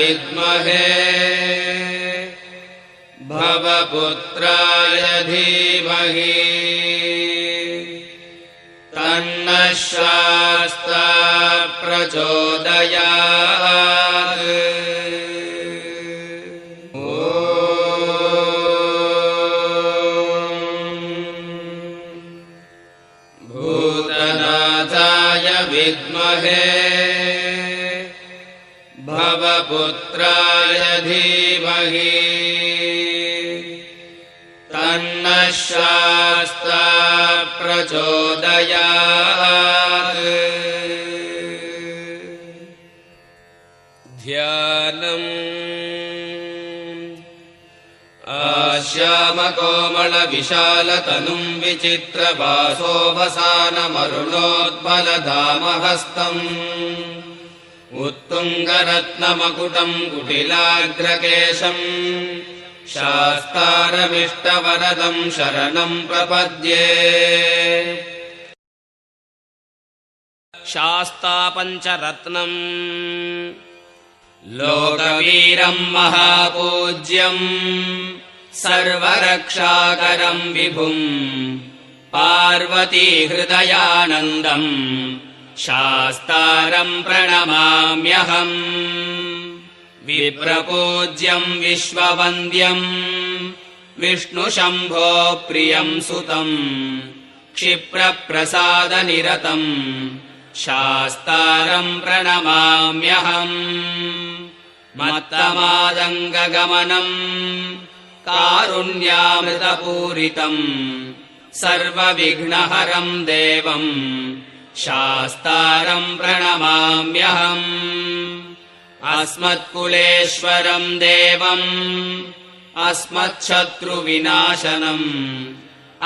विद्महे भवपुत्राय धीमहि तन्नः शास्ता प्रचोदयात्। भूतनाथाय विद्महे भवपुत्राय धीमहि तन्नः शास्ता प्रचोदयात्। ध्यानम् आश्यामकोमलविशालतनुं विचित्रवासोऽवसानमरुणोद्बलधामहस्तम् उत्तुङ्गरत्नमकुटं कुटिलाग्रकेशम् शास्तारमिष्टवरदं शरणं प्रपद्ये। शास्ता पञ्चरत्नम् लोकवीरं महापूज्यं सर्वरक्षाकरं विभुं पार्वतीहृदयानन्दम् शास्तारं प्रणमाम्यहम्। विप्रपूज्यं विश्ववन्द्यं विष्णुशम्भो प्रियं सुतं क्षिप्रप्रसादनिरतं शास्तारं प्रणमाम्यहम्। मत्तमादङ्गगमनं कारुण्यामृतपूरितं सर्वविघ्नहरं देवं शास्तारं प्रणमाम्यहम्। अस्मत्कुलेश्वरं देवम् अस्मच्छत्रुविनाशनम्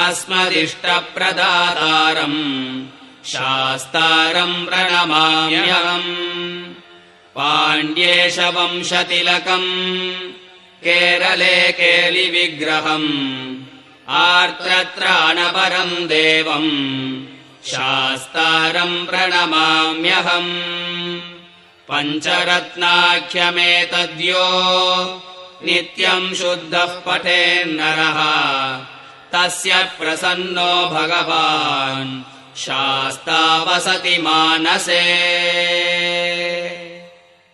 अस्मदिष्टप्रदातारं शास्तारं प्रणमाम्यहम्। पाण्ड्येशवंशतिलकं केरले केलिविग्रहम् आर्तत्राणपरं देवं शास्तारं प्रणमाम्यहम्। पञ्चरत्नाख्यमेतद्यो नित्यं शुद्धः पठेन्नरः तस्य प्रसन्नो भगवान् शास्ता वसति मानसे।